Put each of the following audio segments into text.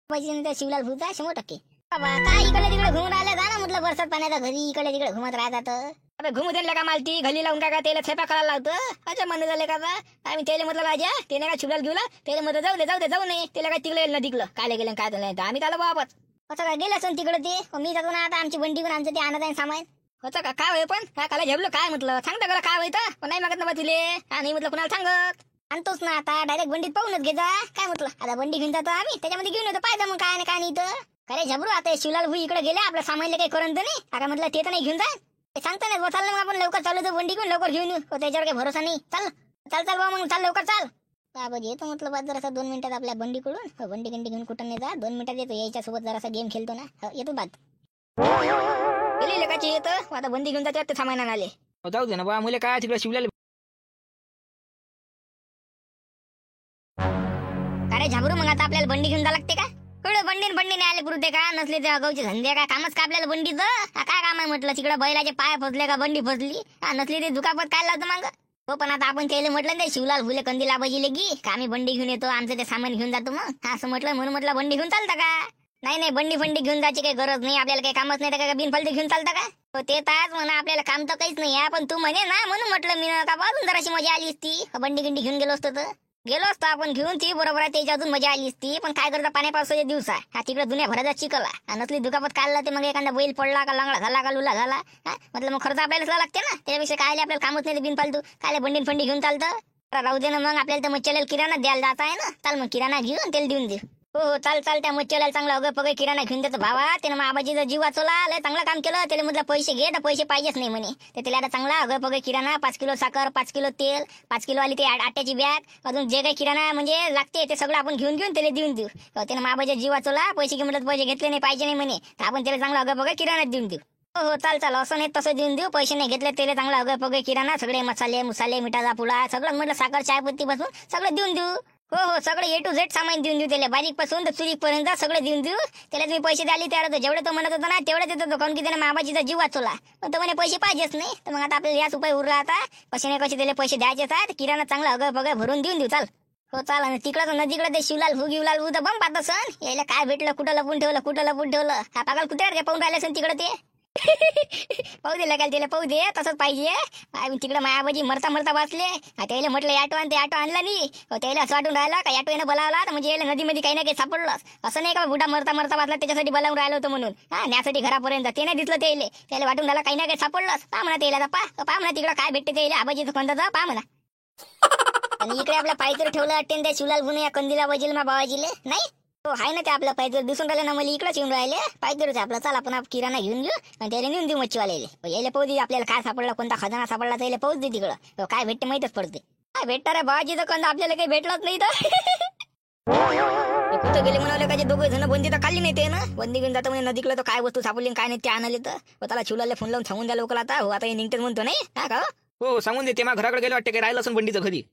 पाहिजे त्या शिवलाल भूता 100%. बाबा काय इकडे तिकडे घुमून राहिलं, जा ना म्हटलं बरसात पाण्याचा घरी इकडे तिकडे घुमत राहतात. अबे घुमू देणलं का मालती घली लावून का त्याला स्वयंपाक करायला लावतं. अच्छा म्हणणं झाले का आम्ही त्याला म्हटलं राजा ते नाही का शिवलाल घेऊला त्याला म्हटलं जाऊ नये त्याला काय तिकडे येईल ना तिकडं काय गेलं काय झालं आम्ही त्याला वापस असं काय गेलं असं तिकडे ते मी जातो ना आता आमची बंडी पण आमचं ते आणत आहे सामान होतं का काय होय पण काय काला झेपलं काय म्हटलं सांगता का काय होतं पण नाही मागत ना तुले आणि म्हटलं कुणाला सांगत आणतोच ना आता डायरेक्ट बंडीत पाहूनच घेता काय म्हटलं आता बंडी घेऊन जातो आम्ही त्याच्यामध्ये घेऊन येतो पाहिजे मग काय नाही काय नाही तर काय झबरू आता शिवलाल भू इकडे गेले आपल्या सामानला काही करत नाही आता म्हटलं ते तर नाही घेऊन जा सांगता नाही चाल मग आपण लवकर चालू तर बंडी घेऊन लवकर घेऊन येऊ त्याच्यावर काही भरोसा नाही चाल बा मग चाल लवकर चाल बाबा येतो म्हटलं बा जरासा 2 मिनिटात आपल्या बंडीकडून बंडी घेऊन कुठं नाही जा 2 मिनिटात येतो याच्या सोबत जरासा गेम खेळतो ना येतो बाद गेली लेकाची येतं आता बंडी घेऊन जाते सामान आले जाऊ दे ना बा मुले काय तिकडे शिवलेलं अरे झाबरू मग आता आपल्याला बंडी घेऊन जा लागते का कळलं बंडी नाही आले पुरते का नसले ते अगाऊचे धंदे काय कामच का आपल्याला बंडीचं काय काम आहे म्हटलं तिकडे बैलाचे पाय फसले का बंडी फसली नसली ते दुखापत काय लावतं मग हो पण आता आपण त्याला म्हटलं ना शिवलाल भुले कंदील आबाजीले की का आम्ही बंडी घेऊन येतो आमचं ते सामान घेऊन जातो मग असं म्हटलं म्हणून म्हटलं बंडी घेऊन चालता का नाही बंडी घेऊन जायची काही गरज नाही आपल्याला काही कामच नाही का बिनफालतू घेऊन चालता का हो ते ताच म्हणा आपल्याला काम तर काहीच नाही पण तू म्हणे ना म्हणून म्हटलं मी का अजून जराशी मजा आली असती बंडी घेऊन गेलो असतो आपण घेऊन ती बरोबर आहे त्याची अजून मजा आली असती पण काय करता पाण्या पावसाच्या दिवसा हा तिकडे दुनिया भराचा चिकला नसली दुखापत काढला ते मग एखादा बैल पडला का लांगडा झाला का लुला झाला म्हटलं मग खर्च आपल्याला लागते ना त्याच्यापेक्षा काय आपल्याला कामच नाही बिनफालतू काय बंडी फंडी घेऊन चालतं राहू दे ना मग आपल्याला तर मच्छल्याला किराणा द्यायला जात आहे ना चाल मग किराणा घेऊन त्याला देऊन दे हो चाल त्या मच्छल्याला चांगला अगं पगं किराणा घेऊन देतो भावा त्यानं मग आबाजीचा जीव वाचवला लय चांगलं काम केलं त्याला म्हटलं पैसे घे तर पैसे पाहिजेच नाही म्हणे त्याला आता चांगला अगं पगं किराणा 5 किलो साखर 5 किलो तेल 5 किलो वाली ते आट्याची बॅग अजून जे काही किराणा म्हणजे लागते ते सगळं आपण घेऊन त्याला देऊन देऊ त्यानं मग आबाजीचा जीव वाचवला पैसे घे म्हटलं पैसे घेतले नाही पाहिजे नाही म्हणे तर आपण त्याला चांगला अगं पगं किराणा देऊन देऊ हो चाल असं नाही तसं देऊन देऊ पैसे नाही घेतले त्याला चांगला अगं पगं किराणा सगळे मसाले मिठाचा पुडा सगळं म्हटलं साखर चायपत्ती पासून सगळं देऊन देऊ हो सगळं A to Z सामान देऊन देऊ त्याला बारीक पासून तर चुरीक पर्यंत सगळं देऊन देऊ त्याला तुम्ही पैसे द्याले त्याला जेवढे तो म्हणत होता ना तेवढे देतो कारण की त्याने मामाजीचा जीव वाचवला पण तो म्हणे पैसे पाहिजेच नाही तर मग आता आपल्याला याच उपाय उरला आता कसे नाही कसे त्याला पैसे द्यायचे आहेत किराणा चांगला अगं बघ भरून देऊन देऊ चाल हो चाल आणि तिकडं नदीकडे ते शिवलाल भू तर बंद पाहत सण यायला काय भेटलं कुठं लपून ठेवलं हा पागल कुत्र्यावर पाहून राहिले सण तिकडे ते पाहू दे लगाल त्याला पाहू दे तसंच पाहिजे तिकडे मायाबाजी मरता वाचले त्याला म्हटलं ऑटो आणला नाही त्याला असं वाटून राहिला का ऑटो बोलावला तर म्हणजे याला नदीमध्ये काही ना काही सापडलं असं नाही का बुडा मरता वाचला त्याच्यासाठी बोलावून राहिलं होतं म्हणून न्यासाठी घरापर्यंत ते नाही दिसलं त्याला वाटून राहिला काही ना काही सापडलं पा म्हणा त्याला पा म्हणा तिकडे काय भेटते त्याला आबाजीचं कोणता पा म्हणा आणि इकडे आपल्या पायथर ठेवलं वाटते त्या शिवलाल भुने या कंदीला बाजील मा बाबाजीले नाही हो आहे ना ते आपल्या पायथर दिसून राहिले ना मला इकडेच येऊन राहिले पायथरच आपला चाल आपण किराणा घेऊन घेऊ आणि त्याला नेऊन देऊ मच्छीवाल्याला यायला पाहू दे आपल्याला काय सापडला कोणता खजाना सापडला त्याला पाहूच दे तिकडं काय भेटते माहितच पडते काय भेटणार आहे बाबाजीचं कंद आपल्याला काही भेटलंच नाही तर कुठं गेले म्हणाले का दोघे जण बंदी तर खाल्ली नाही ते ना बंदी घेऊन जातं म्हणजे नदीकडे तर काय वस्तू सापडली काय नाही ते आणले तर त्याला शिवलाला फोन लावून सांगून द्या लोकल आता हो आता हे निघतेच म्हणतो नाही हा का हो सांगून दे ते मग घराकडे गेलं वाटते काय राहिलं असं बंडीचं घरी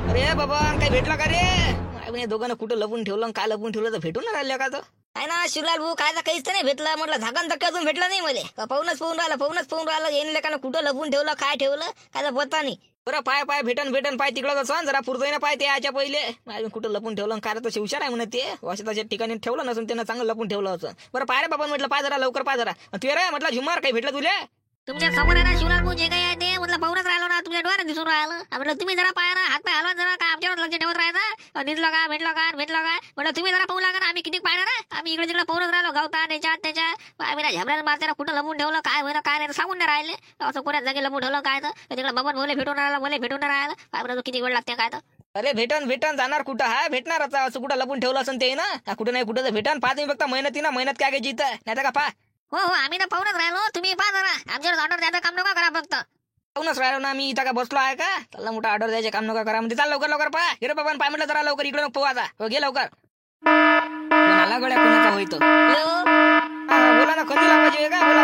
अरे बाबा काय भेटला का रे दोघांना कुठं लपून ठेवलं काय लपून ठेवलं तर भेटून राहिलं का तर आहे ना शिवलाल भाऊ काय काहीच तर नाही भेटलं म्हटलं झाकण धक्का अजून भेटलं नाही मला पाहूनच पाहून राहिलं येईन लेकानं कुठं लपून ठेवलं काय ठेवलं काय पत्ता नाही बरं पाय भेटन पाय तिकडं तसं जरा पुरतोय ना पाय ते याच्या पहिले कुठं लपून ठेवलं काय तर शिवशार आहे म्हणत ते वाशताच्या ठिकाणी ठेवलं नसून त्यानं चांगलं लपून ठेवलं होतं बरं पाय रे बाबा म्हटलं पाय जरा लवकर पाय जरा तू रे म्हटलं झुमार काही भेटलं तुले तुमच्या समोर आहे ना शिवलाल भाऊ जे काही आहे ते म्हटलं पाहूनच राहिलो ना तुमच्या डोळ्यात दिसून राहिलं म्हटलं तुम्ही जरा पाय ना हात पाय हलवा जरा का आमच्यावर लक्ष ठेवत राहायचा दिसलं का भेटलं का म्हटलं तुम्ही जरा पाहू लागा आम्ही किती पाहिलं ना आम्ही इकडे तिकडे पाहूनच राहिलो गावता त्याच्या आम्ही झबऱ्यात मारताना कुठं लपून ठेवलं काय होईल काय नाही सांगून नाही राहिले असं कोणाच जागी लपून ठेवलं काय तर तिकडे बाबा मला भेटून राहिला काय किती वेळ लागते काय तर अरे भेटन जाणार कुठं हा भेटणार आता असं कुठं लपून ठेवलं असं ते ना कुठं नाही कुठं भेटन पाहा तुम्ही फक्त मेहनत काय घ्यायची इथं नाही का पा हो आम्ही ना पाहूनच राहिलो तुम्ही पहा जरा आमच्यावर ऑर्डर द्यायचं काम नका करा फक्त पाहूनच राहिलो ना मी इथं का बसलो आहे का त्याला मोठा ऑर्डर द्यायचे काम नका करा म्हणजे चाल लवकर पहा गे बाबा पाय म्हटलं जरा लवकर इकडे पाहू आता हो गे लवकर कोणाला गड्या कोणाचा होईतो बोला ना कधी लावायचे का बोला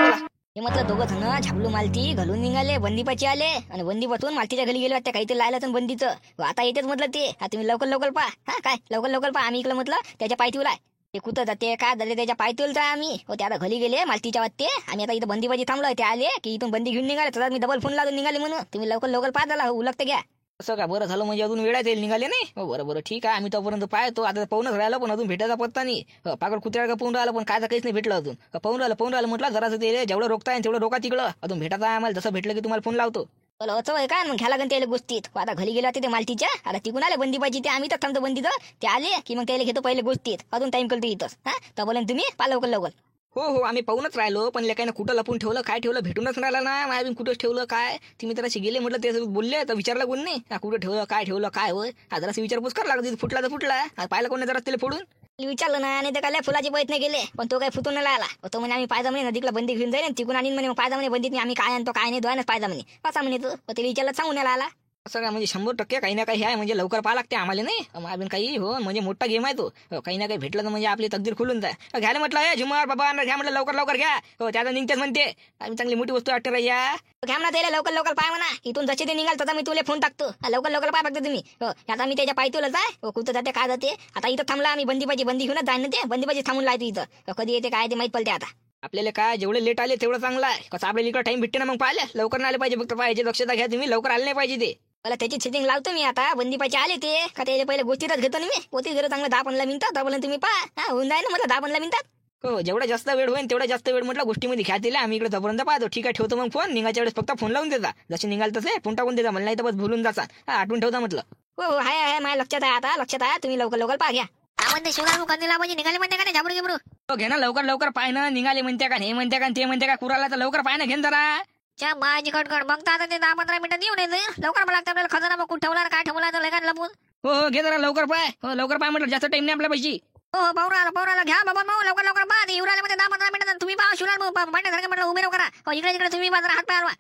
हे म्हटलं दोघं जण झाबलू मालती घालून निघाले बंदीपाची आले आणि बंदीपासून मालतीच्या घरी गेले वाटते काहीतरी लायला बंदीचं आता येतेच म्हटलं ते तुम्ही लवकर पहा हा काय लवकर पहा आम्ही इकडे म्हटलं त्याच्या पायथीवर आहे ते कुठं जाते काय झाले त्याच्या पायथीवर आम्ही ते आता घरी गेले मालतीच्या वाटते आम्ही आता इथं बंदीपाची थांबलो ते आले की इथून बंदी घेऊन निघाले तर मी डबल फोन लावून निघाले म्हणून तुम्ही लवकर पहा झाला उलगते घ्या असं का? बरं झालं, म्हणजे अजून वेळात येईल निघाले नाही. बरं बरं ठीक आहे, आम्ही तोपर्यंत पाहतो. आता पाहूनच राहिलो पण अजून भेटायचा पत्ता नाही. पागल कुत्र्याला का पाहून राहिलं पण काय काहीच नाही भेटलं अजून. पाहून राहिलं म्हटलं जरासं ते जेवढं रोखताय तेवढं रोका तिकडं. अजून भेटायचं आहे आम्हाला, जसं भेटलं की तुम्हाला फोन लावतो. बोला होतं होय का? मग घ्या लागेल त्याला गोष्टीत. आता घरी गेला ते मालतीच्या, आता तिकून आले बंदी पाहिजे ते, आम्ही तर थांबतो बंदीचं. ते आले की मग त्याला घेतो पहिले गोष्टीत. अजून टाइम करतो इथंच. हा तर बोला तुम्ही पा लवकर लवकर. हो आम्ही पाहूनच राहिलो पण लेकाने कुठं लपून ठेवलं काय ठेवलं भेटूनच राहिला ना. माझ्या कुठंच ठेवलं काय तुम्ही तर गेले म्हटलं त्यासोबत बोलले तर विचारलं कोण नाही. कुठं ठेवलं काय होय. जरा विचारपूस करायला लागली. फुटला तर फुटला, पाहिलं कोणी जरा त्याला फोडून विचारलं ना. आणि ते काय फुलाचे प्रयत्न केले पण तो काय फुटून नाही आला. तो म्हणे आम्ही पायदा म्हणे नदीला बंदी घेऊन जाईल तिकून आणि म्हणे पायदा म्हणे बंदीत आम्ही काय आणतो काय नाही दोनच पायदा म्हणे असा म्हणे तो. त्याला विचारलं सांगून आला. असं काय? म्हणजे 100% काही ना काही आहे, म्हणजे लवकर पाहा लागते आम्हाला नाही. अजून काही हो म्हणजे मोठा गेम आहे तो. काही ना काही भेटलं तर म्हणजे आपली तकदीर खुलून जाय. घ्यायला म्हटलं झुमार बाबा घ्या म्हटलं लवकर लवकर घ्या. त्याचा निघतेच म्हणते आम्ही चांगली मोठी वस्तू वाटते या. घ्या म्हणा त्याला लवकर लवकर पाय म्हणा. इथून जसे ते निघाल तसा मी तुला फोन टाकतो. लवकर लवकर पाय फक्त तुम्ही. आता मी त्याच्या पायतूला जाय कुठं जाते काय जाते. आता इथं थांबला आम्ही बंदी घेऊनच जाईन ते. बंदी थांबून लायतो इथं. कधी येते काय ते माहित पडते आता. आपल्याला काय जेवढे लेट आले तेवढं चांगलं आहे. कसं आपल्याला इकडे टाइम भेटते ना. मग पाहिलं लवकर नाही आले पाहिजे. फक्त पाहिजे दक्षता घ्या तुम्ही. लवकर आले नाही पाहिजे ते. मला त्याची सेटिंग लावतो मी आता. बंदी पाहिजे आले ते का त्याला पहिले गोष्टीतच घेतो ना मी. पोती जर चांगलं 10-15 मिनिटं तर तुम्ही पहा होऊन जाय ना मला 10-15 मिनिटात. हो जेवढा जास्त वेळ होईल तेवढा जास्त वेळ म्हटलं गोष्टीमध्ये घ्या दिला. आम्ही इकडे तोपर्यंत पाहतो. ठीक आहे ठेवतो मग फोन. निघायच्या वेळेस फक्त फोन लावून देता. जसे निघाल तसे फोन टाकून देता. मला नाही तर बस भुलून जाचा. आठवून ठेवता म्हटलं. हो हाय माझ्या लक्षात आहे आता. लक्षात आहे. तुम्ही लवकर लवकर पहा घ्या. आपण ते शिवराम कंदीला म्हणजे निघाले म्हणते का नाही झाबरू गिबरू. घे ना लवकर लवकर पाय ना. निघाले म्हणते का हे म्हणते का ते म्हणते का कुराला तर लवकर पाय ना घेन जरा. च्या माझी खडखड बघता आता ते 10-15 मिनिटात येऊन येते. लवकर मला आपल्याला खजाना मग कुठं ठेवला काय ठेवला तर लेखात लपून. हो घे जरा लवकर पाय. हो लवकर पाय म्हटलं जास्त टाइम नाही आपल्या पाहिजे. हो पाहुराला घ्या बाबा मग लवकर लवकर पहा. ते युवराला मध्ये 10-15 मिनिटात तुम्ही पहा शिवराम भांड्यासारखे म्हटलं उभे करा. इकडे तुम्ही बाजरा हात पाय हलवा.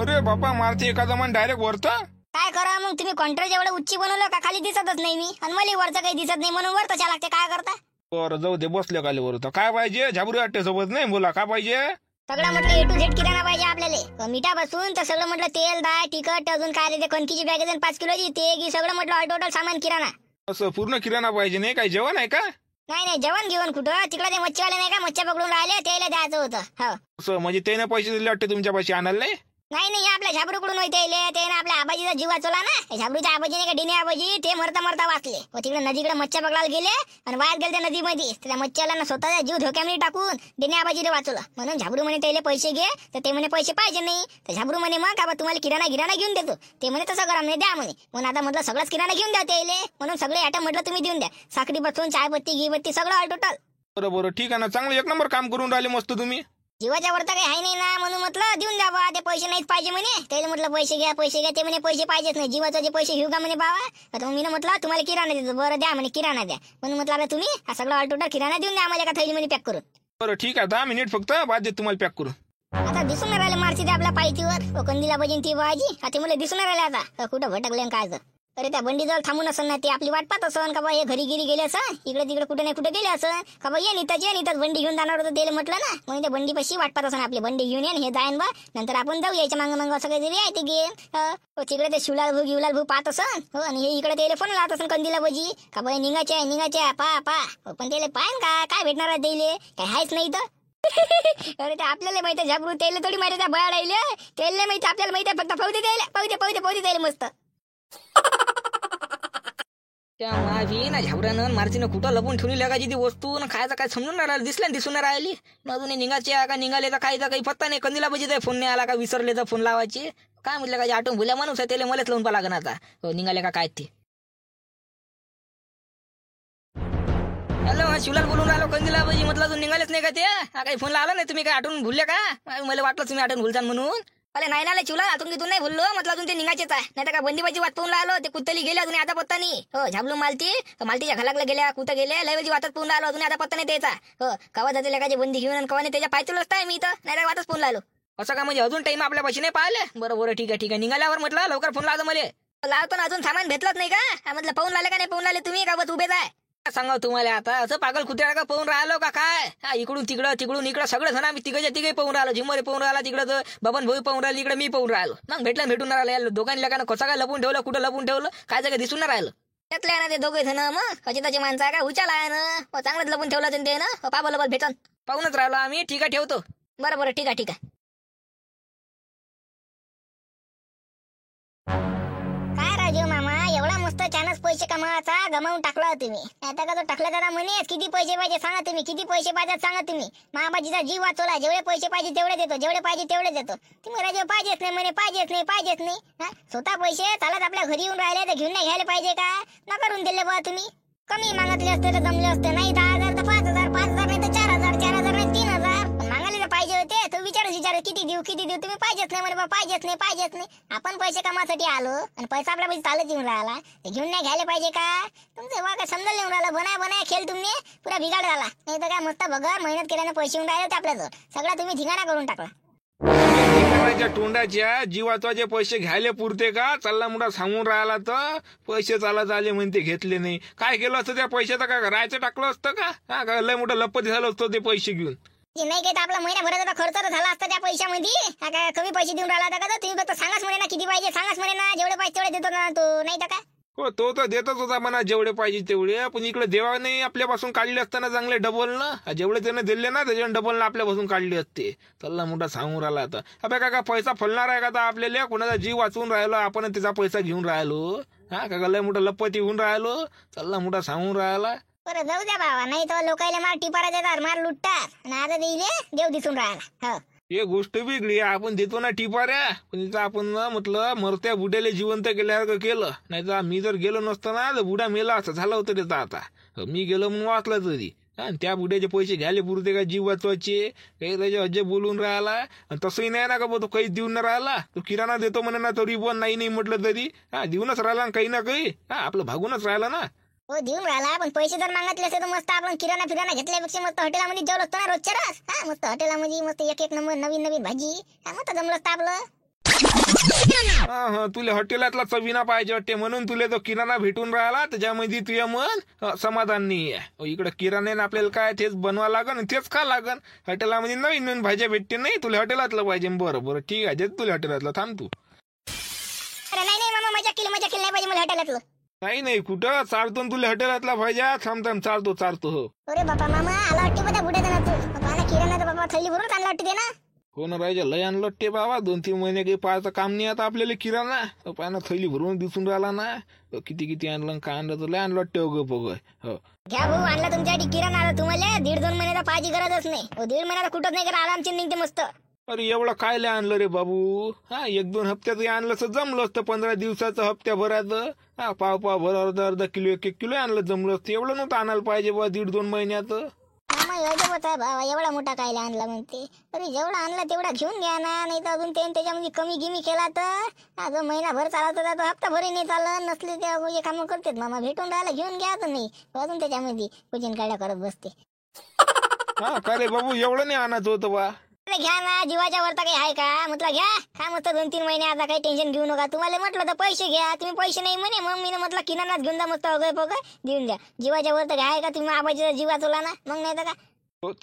अरे बापा मारते एका जमान डायरेक्ट वरतं. काय करा मग तुम्ही कॉन्ट्रेक्ट एवढं उच्ची बनवलं का खाली दिसतच नाही मी. आणि मला वरचं काही दिसत नाही म्हणून वर तशा लागते. काय करता. बरं जाऊ दे बसले काले वरतं. काय पाहिजे झाबरू अट्टे सोबत नाही बोला काय पाहिजे. सगळं म्हटलं A to Z किराणा पाहिजे आपल्याला. मिठा बसून तर सगळं म्हटलं तेल डाळ तिखट अजून काय ते कणकीची बॅग 5 किलोची ते सगळं म्हटलं ऑल टोटल सामान किराणा. असं पूर्ण किराणा पाहिजे नाही काय जेवण आहे का. नाही जेवण घेऊन कुठं तिकडे ते मच्छीवाले नाही का मच्छ्या पकडून राहिले त्याला द्यायचं होतं. हो असं म्हणजे त्याने पैसे दिले वाटते तुमच्या पाशी आणायला नाही. नाही आपल्या झाबरूकडून होते ते ना आपल्या आबाजीचा जीव वाचवला ना. झाबरूच्या आबाजी नाही का डिने आबाजी ते मरता वाचले. तिकडे नदीकडे मच्छ्या पकडायला गेले आणि वायात गेले त्या नदीमध्ये. त्या मच्छ्याला स्वतःचा जीव धोक्यामध्ये टाकून डिने आबाजीला वाचवलं. म्हणून झाबरू म्हणे त्याला पैसे घे तर ते म्हणे पैसे पाहिजे नाही. तर झाबरू म्हणे मग का तुम्हाला किराणा घेऊन देतो. ते म्हणे तसं करा म्हणे द्या म्हणे. म्हणून आता म्हटलं सगळंच किराणा घेऊन द्या त्याला. म्हणून सगळे आयटम म्हटलं तुम्ही देऊन द्या. साखरी बसून चायपत्ती घीपत्ती सगळं ऑल टोटल. बरोबर ठीक आहे ना. चांगलं 1 नंबर काम करून राहिले मस्त तुम्ही. जीवाच्या वर तर काही आहे नाही ना म्हणून म्हटलं देऊन द्या बा. ते पैसे नाहीच पाहिजे म्हणे. त्याला म्हटलं पैसे घ्या ते म्हणे पैसे पाहिजेच नाही. जीवाचे जे पैसे घेऊ का म्हणे बाबा. तर मी म्हटलं तुम्हाला किराणा देतो. बरं द्या म्हणे किराणा द्या. म्हणून म्हटलं आता तुम्ही हा सगळं ऑल टोटल किराणा देऊन द्या आम्हाला एका थैलीमध्ये पॅक करून. बरं ठीक आहे 10 मिनिट फक्त बाद देत तुम्हाला पॅक करून. आता दिसून नाही राहिले मारची ते आपल्या पायथीवर कंदीला बजीन ती बाजी. आता मला दिसून नाही राहिले आता कुठं भटकले काय. अरे त्या बंडीजवळ थांबून असं ना ते आपली वाट पाहत असं का बा हे घरी गेले असं इकडे तिकडे कुठे नाही कुठे गेले असं का बा ये नीताच बंडी घेऊन जाणार होतं त्याला म्हटलं ना. म्हणून त्या बंडी पाशी वाट पाहत असं आपली बंडी घेऊन ये हे जाईन बा नंतर आपण जाऊ याच्या मागं असं काहीतरी आहे ते गेम. तिकडे ते शिवलाल भाऊ पाहत असं. हो आणि हे इकडे त्याला फोन लावत असं कंदीला बजी का बा निघायचे पा पण त्याला पाहिन काय भेटणार आहे त्याला काय आहेच नाही तर. अरे ते आपल्याला माहिती आहे झाबरू त्याला थोडी माहिती त्या बळा राहिले त्याला माहिती आपल्याला माहिती आहे फक्त पाहू दे मस्त. त्या मावी ना झाबरानं मारतीनं कुठं लपून ठेवली लगायची ती वस्तू. खायचं काय समजून नाही राहिलं. दिसल्या दिसून नाही राहिली. अजून निघायचे का निघाले तर खायचा काही पत्ता नाही. कंदीला पाहिजे फोन नाही आला का विसरले तर फोन लावायचे काय म्हटलं काय आठवून भुल्या माणूस आहे त्याला मलाच लावून पाहा लागण आता. निघाले का काय ते. हॅलो शिवलाल बोलून राहिलो कंदीला पाहिजे म्हटलं अजून निघालेच नाही का ते. काही फोन लावला नाही तुम्ही काय आठवून भुलले का. मला वाटलं तुम्ही आठवून भुलसान म्हणून. अरे नाही ना चिवला अजून तिथून नाही बोललो म्हटलं अजून ते निघायचेच आहे. नाही तर का बंदीबाजी वाट पाहून राहिलो. ते कुत्तली गेले अजून आता पत्ता नाही. हो झाबलू मालतीच्या घालाकला गेल्या कुठं गेले लयवेळची वाटत पाहून राहिलो अजून आता पत्ता नाही त्याचा. हो कवा जाते लेकाची बंदी घेऊन कवा नाही त्याच्या पायतुलच आहे मी तर नाही वाटच पाहून राहिलो. असं का म्हणजे अजून टाइम आपल्या पाशी नाही पाहिले. बरं ठीक आहे निघाल्यावर म्हटलं लवकर फोन लावतो मला. लावतो ना अजून सामान भेटलंच नाही का म्हटलं पाहून राहिले का नाही पाहून राहिले तुम्ही का बस उभेच आहे. सांगा तुम्हाला आता असं पागल कुत्र्याला का पाहून राहिलो का काय. इकडून इकडं सगळं जण आम्ही तिघे पाहून राहिलो. जिम्मरे पाहून राहिला तिकडं बबन भाऊ पाहून राहिलो इकडे मी पाहून राहिलो. मग भेटून राहिलं दोघांनी लोकांना कसं काय लपून ठेवलं कुठं लपून ठेवलं काय जागा दिसून नाही राहिलं. त्यातल्या ना ते दोघे जण मग खचिताची माणसं आहे का उचाला आहे ना चांगलंच लपून ठेवलं ते ना पाबल भेटन पाहूनच राहिलो आम्ही. ठीक आहे ठेवतो. बरं ठीक आहे. माचा गमावून टाकला तुम्ही. आता का तो टाकला जरा म्हणे किती पैसे पाहिजे सांगा तुम्ही, किती पैसे पाहिजे सांगा तुम्ही. महाबाजीचा जीव वाचवला, जेवढे पैसे पाहिजे तेवढे देतो, जेवढे पाहिजे तेवढे देतो. तुम्ही राजे पाहिजेच नाही म्हणे, पाहिजेच नाही, पाहिजेच नाही. स्वतः पैसे चालत आपल्या घरी येऊन राहिले तर घेऊन नाही घ्यायला पाहिजे का? ना करून दिले बा तुम्ही. कमी मागतले असते तर जमले असते, नाही 10,000 तर 5,000, 5,000 नाही तर 4,000, 4,000 नाही 3,000. पण मागायला तर पाहिजे होते. तो विचार किती देऊ किती देऊ, तुम्ही पाहिजेच नाही म्हणे बा, पाहिजेच नाही, पाहिजेच नाही. आपण पैसे कमासाठी आलो आणि पैसा आपल्या पैसे चालत येऊन राहिला, ते घेऊन नाही घ्यायला पाहिजे का? तुमचं वा काय समजा येऊन राहिला, बनाय खेळ तुम्ही पुरा बिघाड झाला. नाही तर काय मस्त बघा मेहनत केल्याने पैसे येऊन राहिले होते आपल्याजवळ, सगळा तुम्ही ठिकाणा करून टाकला. भिकाऱ्याच्या तोंडाच्या जीवाचे पैसे घ्यायला पुरते का? चालला मोठा सांगून राहिला तर पैसे चालत आले म्हणते घेतले नाही. काय केलं असतं त्या पैशाचं? का राहायचं टाकलं असतं का? का लय मोठं लपत झालं असतं ते पैसे घेऊन? ते नाही काय तर आपला महिनाभराचा खर्च तर झाला असता त्या पैशामध्ये. काय कमी पैसे देऊन राहिला होता का? तुम्ही फक्त सांगाच म्हणे ना किती पाहिजे, सांगाच म्हणे ना, जेवढे पाहिजे तेवढे देतो ना तो, नाही तर काय? हो, तो तर देतच होता म्हणा जेवढे पाहिजे तेवढे. पण इकडे देवाने आपल्यापासून काढले असताना चांगले डबल ना, जेवढे त्याने दिले ना त्याच्याने डबल ना आपल्यापासून काढले असते. चल्ला मोठा सांगून राहिला आता. अबे का पैसा फलणार आहे का आता आपल्याला? कोणाचा जीव वाचवून राहिलो आपण, त्याचा पैसा घेऊन राहिलो. का लय मोठा लपती होऊन राहिलो. चल्ला मोठा सांगून राहिला. बरं जाऊ द्या बाबा, नाही तर लोकायला मार टिपारा देतात, मार लुटतात आणि आता देईले देव दिसून राहिला. हो हे गोष्ट वेगळी. आपण देतो ना टिपाऱ्या, पण इथं आपण ना म्हटलं मरत्या बुड्याला जिवंत केल्यासारखं केलं. नाही तर मी जर गेलो नसतो ना तर बुडा मेला असं झालं होतं त्याचं. आता मी गेलो म्हणून वाचला तरी. आणि त्या बुड्याचे पैसे घ्यायला पुरते का जीव वाचवायचे? काही त्याचे अजय बोलून राहिला. आणि तसंही नाही ना का बघ, तो काही देऊन नाही राहिला. तो किराणा देतो म्हणे ना, तरी पण नाही म्हटलं तरी देऊनच राहिला काही ना काही. आपलं भागूनच राहिला ना. हो देऊन राहिला, पण पैसे जर मागितले असते तर मस्त आपण किराणा फिराणा घेतल्यापेक्षा मस्त हॉटेलामध्ये जेवलो असतो ना रोजच्या रोज. मस्त हॉटेलामध्ये मस्त एक नंबर नवीन भाजी, मस्त जमलं असतं आपलं. तुला हॉटेलातला चवीना पाहिजे वाटते म्हणून तुला तो किराणा भेटून राहिला, त्याच्यामध्ये तुझ्या मन समाधान नाही आहे. इकडे किराण्याने आपल्याला काय तेच बनवा लागन तेच खा लागन. हॉटेलामध्ये नवीन नवीन भाज्या भेटते, नाही तुला हॉटेलातलं पाहिजे. बरं ठीक आहे, देत तुला हॉटेलातलं. थांब तू. अरे नाही मामा, मजा केली नाही पाहिजे मला हॉटेलातलं. नाही कुठं चालतो तुला हॉटेलातला पाहिजे. थांब चालतो. हो अरे बापा मामा आला वाटते बघा बुड्याचा ना तू. बाबा किराणा तर बाबा थैली भरून आणला वाटते ना. हो ना राजा, लय आणलं ते बाबा. 2-3 महिने काही पाहायचं काम नाही आता आपल्याला किराणा. पाना थैली भरून दिसून राहिला ना. किती आणलं काय आणलं तर लय आणलं वाटते. हो घ्या भाऊ, आणला तुमच्यासाठी किराणा. आला तुम्हाला 1.5-2 महिन्याचा पाहिजे गरजच नाही. 1.5 महिन्याचा कुठंच नाही करा, आरामची निघते मस्त. अरे एवढं काय लय आणलं रे बाबू? 1-2 हप्त्यात आणलं तर जमलं असतं. 15 दिवसाचं हप्त्याभराचं पाव भर अर्धा किलो 1 किलो आणलं जमलं असतं. एवढं नव्हतं आणायला पाहिजे बा 1.5-2 महिन्यात. मामा अजबच आहे बाबा, एवढा मोठा कायला आणला म्हणते. अरे जेवढा आणला तेवढा घेऊन घ्या ना, नाही तर अजून त्याच्यामध्ये कमी गिमी केला तर जो महिनाभर चालत होता तो हप्ताभरही नाही चालत. नसले ते कामं करतात मामा, भेटून राहिला घेऊन घ्या तर नाही अजून त्याच्यामध्ये कुचिन काढ्या करत बसते. का रे बाबू, एवढं नाही आणायचं होतं बा? अरे घ्या ना, जीवाच्या वरता काही आहे का? म्हटलं घ्या, काय मस्त 2-3 महिने आता काही टेन्शन घेऊ नका. तुम्हाला म्हटलं तर पैसे घ्या, तुम्ही पैसे नाही म्हणे. मग मी म्हटलं किराणाच घेऊन जा मस्त अगय देऊन द्या. जीवाच्या वरता घ्या का तुम्ही? आबाजीचा जीव वाचवला ना, मग नाही तर का?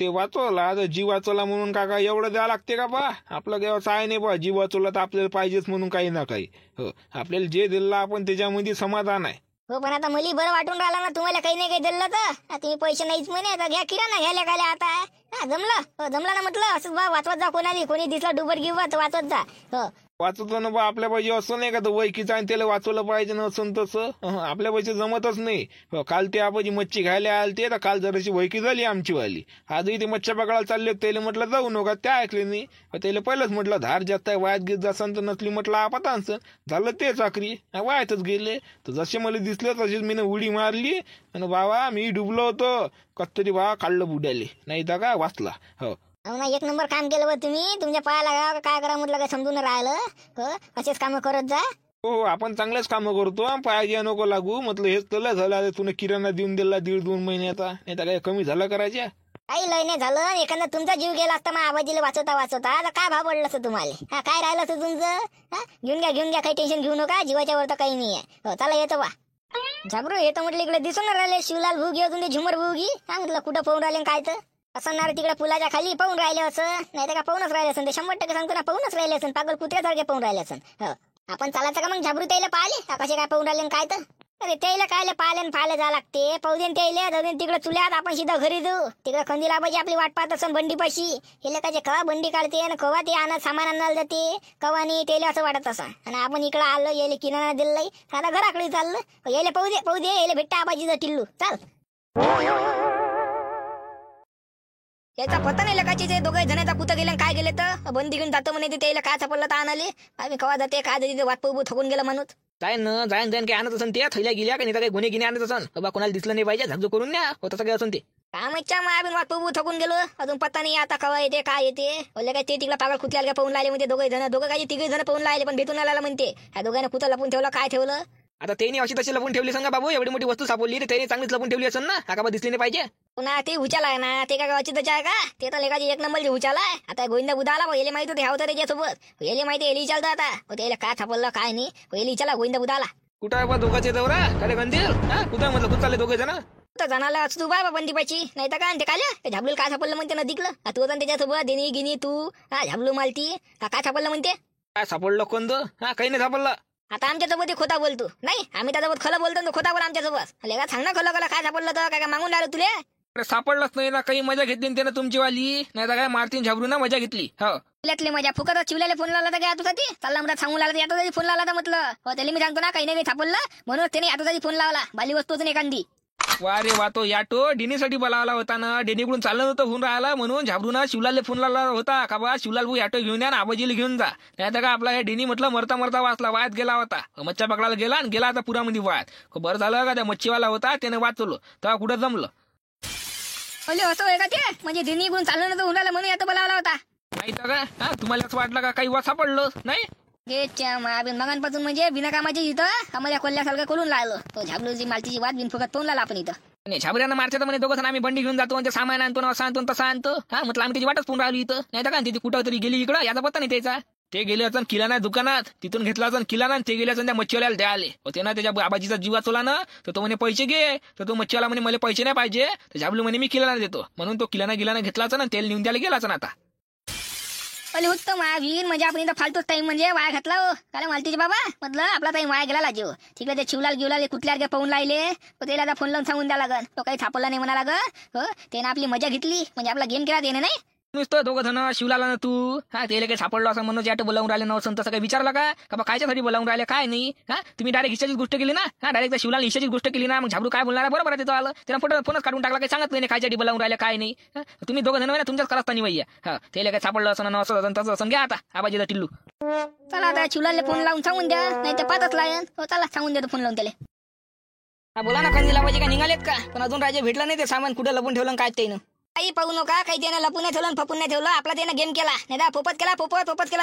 ते वाचवला, आता जीव वाचवला म्हणून काका एवढं द्यावं लागते का बा? आपलं देवाचं आहे नाही बा. जीव वाचवला तर आपल्याला पाहिजेच म्हणून काही ना काही. हो, आपल्याला जे दिलं आपण त्याच्यामध्ये समाधान आहे. हो, पण आता मला बरं वाटून राहिला ना, तुम्हाला काही नाही काही दिलं तर. तुम्ही पैसे नाहीच म्हणे तर घ्या किराणा घ्यायला काय आता. जमलं ना म्हटलं. असंच बा वाचवत जा, कोणी दिसला डुबट घेऊ तर वाचवत जा. हो वाचतो ना बा. आपल्या पाहिजे असं नाही का तर वैकीचं आणि त्याला वाचवलं पाहिजे ना, असं तसं आपल्या पैसे जमतच नाही. काल ते आपण मच्छी घ्यायला आलते तर काल जराशी वैकी झाली आमची वाली. आजही ते मच्छ्या पकडायला चालले, त्याला म्हटलं जाऊ नका, त्या ऐकले नाही. त्याला पहिलंच म्हटलं धार जास्त आहे, वायात घेत जासन तर नसली म्हटलं आपत आणसन. झालं ते चाकरी वायातच गेले. तर जसे मला दिसले तसेच मी उडी मारली आणि बाबा मी डुबलो होतो. कत्तरी बा काढलं बुड्याले, नाही तर का वाचला. हो ना, 1 नंबर काम केलं बा तुम्ही. तुमच्या पायाला काय करा म्हटलं काय समजून राहिलं. हो असेच कामं करत जा. हो, आपण चांगलेच कामं करतो. पाहिजे नको लागू म्हटलं. हेच तर लय झालं. तुला किराणा देऊन दिला 1.5-2 महिन्याचा, नाही तर काय कमी झालं करायच्या? काही लय नाही झालं. एखादा तुमचा जीव गेला असता मग आबाजीला वाचवता तर काय भाव पडलं असतं तुम्हाला? काय राहिलं असतं तुमचं? घेऊन घ्या, काही टेन्शन घेऊ नका. जीवाच्या वर तर काही नाही आहे. हो चला येतो बा. झाबरू येतो म्हटलं. इकडे दिसून राहिले शिवलाल भूगी अजून ते झुमर भूगी. म्हटलं कुठं पाहून राहिले काय तर असणार तिकडे पुलाच्या खाली पाहून राहिले असं. नाही तर का पाहूनच राहिले असं. ते 100% सांगतो ना, पाहूनच राहिले असं. पागल कुत्र्यासारखे पाहून राहिले असं. हो आपण चालायचं का मग झाबरू त्याला पाहिले कसे काय पाहून राहिले काय तर? अरे त्याला कायले पाहायला जा लागते पाहुदेन त्याला जाऊन तिकडे चुल्यात आपण सीधा घरी जाऊ तिकडे खंदीला पाहिजे आपली वाट पाहत असं बंडीपाशी हे काय कवा बंडी काढते आणि कवा ते आणत सामान आणायला जाते कवा नाही त्याला असं वाटत असं आणि आपण इकडे आलो यायला किनारा दिलं आता घराकडे चाललं यायला पाहू दे यायला भेटता आबाजीचं टिल्लू चाल याचा पत्ता नाही लकाची ते दोघे जणांचा पुतं गेले काय गेले तर बंदी घेऊन जातो म्हणे त्याला काय सापडलं तर आणाले आम्ही कवा जाते काय जाते वाट पाहू थकून गेला माणूस जाईन काय आणत असन ते थैल्या गेल्या का नाही तर काही गुन्हे गिने आणत असन बाबा कोणाला दिसलं नाही पाहिजे झाकझूक करून न्या होतं सगळं असून ते कामाच्या मायाबीन वाट पाहू थकून गेलो अजून पत्ता नाही आता कवा येते काय येते बोलले काय ते तिकडे पागल कुत्र्याला पाहून लागले म्हणते दोघं काय तिघे जण पाहून लागले पण भेटून आला म्हणते ह्या दोघांना कुठं लपून ठेवलं काय ठेवलं आता त्यांनी अशी तशी लपून ठेवली सांगा बाबू एवढी मोठी वस्तू सापडली तर त्यांनी चांगलीच लपून ठेवली असेल ना का दिसली नाही पाहिजे पुन्हा ते हुचाला आहे ना ते काय गावाची त्याच्या आहे का ते तर लेखाची एक नंबरची हुचाला आहे आता गोविंदा बुधाला याला माहिती होते ह्या त्याच्यासोबत याला माहिती एली चालतं आता त्याला काय सापडलं काय नाही एली चला गोविंदा बुधाला कुठं आहे बा दोघांचे दौरा काय गंदील कुठं म्हटलं कुठं चालले दोघे जण तर जाणाला तू बाय बंदीपाची नाही तर काय ते काय झाबलूला काय सापडलं म्हणते नदीकलं तू होता त्याच्यासोबत देणी गिनी तू झाबलू मालती काय सापडलं म्हणते काय सापडलं कोण काही नाही सापडलं आता आमच्यासोबत खोटा बोलतो नाही आम्ही त्याच्यासोबत खरं बोलतो तो खोटा बोल आमच्यासोबत लेगा सांग ना खलं काय सापडलं तर काय मागून राहिलो तुले अरे सापडलंच नाही ना काही मजा घेतली ना त्यानं तुमची वाली नाही तर काय मारतीन झाबरू ना मजा घेतली हो तुल्यातली मजा फुकट चिवल्याला फोन लावला तर काय तुझा ती चालला म्हणतात सांगून लागला आता तरी फोन लावला तर म्हटलं हो त्याला मी सांगतो ना काही नाही सापडलं म्हणून त्याने आता तरी फोन लावला बाली वस्तूच नाही एखादी वा रे वा तो याटो डेनीसाठी बोलावला होता ना डेनीकडून चाललं नव्हतं होऊन राहिला म्हणून झाबरून शिवलालला फोन लावला होता का बा शिवलाल भाऊ याटो घेऊन या ना आबाजीला घेऊन जा नाही तर का आपला हे डेनी म्हटलं मरता मरता वाचला वायात गेला होता मच्छा पकडायला गेला आणि गेला आता पुरामध्ये वायात बरं झालं का त्या मच्छीवाला होता त्याने वाचवलं तेव्हा कुठं जमलं म्हणजे असं आहे का ते म्हणजे दिनी इकडून चाललं नव्हतं होऊन राहिलं म्हणून आता बोलावला होता नाही तर का तुम्हाला असं वाटलं का काही वा सापडलं नाही गेटच्या मायाबीन मगांपासून म्हणजे बिना कामाची इथं आम्हाला कोल्ह्यासारखं करून लागलो तो झाबलूची मालतीची वाद बिन फुकट फोन लावला आपण इथं नाही झाबऱ्यानं मारतात म्हणे दोघं आम्ही बंडी घेऊन जातो म्हणजे सामान आणतो असं आणतो तसं आणतो म्हटलं आम्ही त्याची वाटच फोन राहिली इथं नाही तर का तिथे कुठं तरी गेली इकडं याचा पत्ता नाही त्याचा ते गेले असं किराणा दुकानात तिथून घेतला असं किराणा ते गेले असं त्या मच्छीवाल्याला द्याले होते ना त्याच्या आबाजीचा जीव वाचवला ना तर तो म्हणे पैसे घे तर तो मच्छीवाला म्हणे मला पैसे नाही पाहिजे तर झाबलू म्हणे मी किराणा देतो म्हणून तो किराणा घेतलाच ना तेल नेऊन द्यायला गेलाच ना आता अरे उत्तम वीर म्हणजे आपण इथं फालतूच टाइम म्हणजे वाया घातला हो काय मालतीचे बाबा म्हटलं आपला टाइम वाया गेला लाजे तिकडे ते शिवलाल गिवलाल कुठल्या पाहून लायले त्याला आता फोन लावून सांगून द्या लागन तो काही सापडला नाही म्हणा लागन हो त्याने आपली मजा घेतली म्हणजे आपला गेम केला त्याने नाही नुसतं दोघं जण शिवलाला ना तू त्याला काही सापडलो असं म्हणून याट बोलावून राहिले नव्हतं तसं काही विचारलं का कायच्यासाठी बोलावून राहिले काय नाही तुम्ही डायरेक्ट हिशाचीच गोष्ट केली ना डायरेक्ट शिवलाल हिशाचीच गोष्ट केली ना मग झाबरू काय बोलणार बरोबर आहे तिथं आलं त्यानं फोनच काढून टाकला काही सांगत नाही कायच्यासाठी बोलावून राहिले काय नाही तुम्ही दोघं जण तुमच्याच करत नाही भैया त्याला काही सापडलं असं ना असं तसं असं घ्या आता आबाजीला टिल्लू चला आता शिवलालला फोन लावून सांगून द्या नाही तर पाहतच लायन हो चला सांगून देतो फोन लावून त्याला बोला ना कंदील आबाजी काय निघालेत का पण अजून राजे भेटला नाही ते सामान कुठे लपून ठेवलं काय त्यानं काही पाहू नका काही त्यानं लपून नाही ठेवलं फपून नाही ठेवलं आपला त्यानं गेम केला नाही तर पोपट केला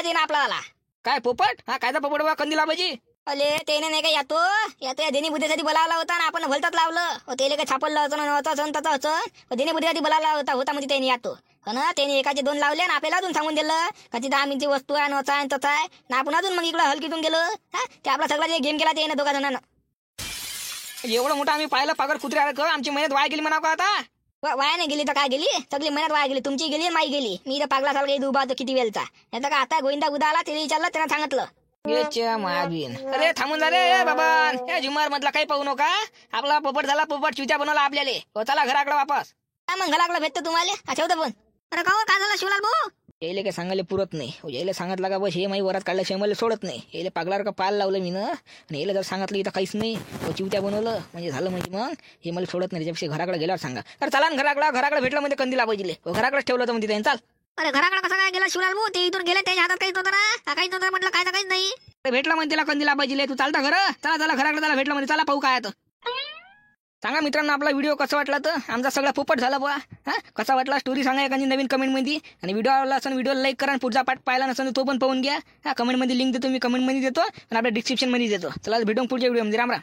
त्यानं आपला काय पोपट कायचा पोपट बा कंदील आबाजी अले त्याने नाही का यातो देणी बुद्धीसाठी बोलावला होता ना आपण भलतात लावलं त्याला काही छापडलं होतं तसं देणी बुद्धीसाठी बोलावला होता म्हणजे त्याने यातो ना त्याने एकाचे दोन लावले ना आपल्याला अजून सांगून दिलं का ती 10 मिनिटची वस्तू आहे नचा आहे तसा आहे ना आपण अजून मग इकडं हलकीतून गेलो ते आपला सगळा गेम केला त्याने दोघा जणांना एवढं मोठं आम्ही पाहिलं पागल कुत्र्या आमची मेहनत वाया गेली म्हणा का आता वाया नाही गेली तर काय गेली सगळी मेहनत वाया गेली तुमची गेली माई गेली मी तर पागला सारखा उभा होतो किती वेळचा नाही तर का आता गोविंदा बुधाला त्याला विचारलं त्यांना सांगितलं महाबीन अरे थांबून जा रे बाबा जुमार मधला काही पाहू नका आपला पोपट झाला पोपट चिवत्या बनवला आपल्याला हो चला घराकडे वापस मग घराकडे भेटतो तुम्हाला ठेवतो पण अरे काय झालं शिवलाल भाऊ यायला काय सांगायला पुरत नाही यायला सांगितलं का बस हे माई वरात काढल्याशिवाय मला सोडत नाही यायला पागलावर का पाल लावलं मी ना आणि यायला जर सांगितलं इथं काहीच नाही चिवत्या बनवलं म्हणजे झालं म्हणजे मग हे मला सोडत नाही त्याच्यापेक्षा घराकडे गेल्यावर सांगा अरे चला घराकडे भेटलं म्हणजे कंदीला पाहिजे घराकडेच ठेवलं होतं म्हणजे चाल अरे घराकडे कसं काय गेला शिवलाल भाऊ ते इथून गेले त्याच्या हातात काहीच नव्हतं ना काहीच नव्हतं म्हटलं काय काहीच नाही भेटलं म्हणजे तिला कंदीला पाहिजे तू चालता चला घराकडे त्याला भेटलं म्हणजे चला पाहू काय सांगा मित्रांनो आपला व्हिडिओ कसा वाटला तर आमचा सगळा पोपट झाला बुवा कसा वाटला स्टोरी सांगा एखादी नवीन कमेंटमध्ये आणि व्हिडिओ आवडला असेल व्हिडिओला लाईक करा आणि पुढचा पार्ट पाहिला नसेल तो पण पाहून घ्या कमेंटमध्ये लिंक देतो मी कमेंटमध्ये देतो आणि आपल्या डिस्क्रिप्शनमध्ये देतो चला भेटून पुढच्या व्हिडिओमध्ये राम राम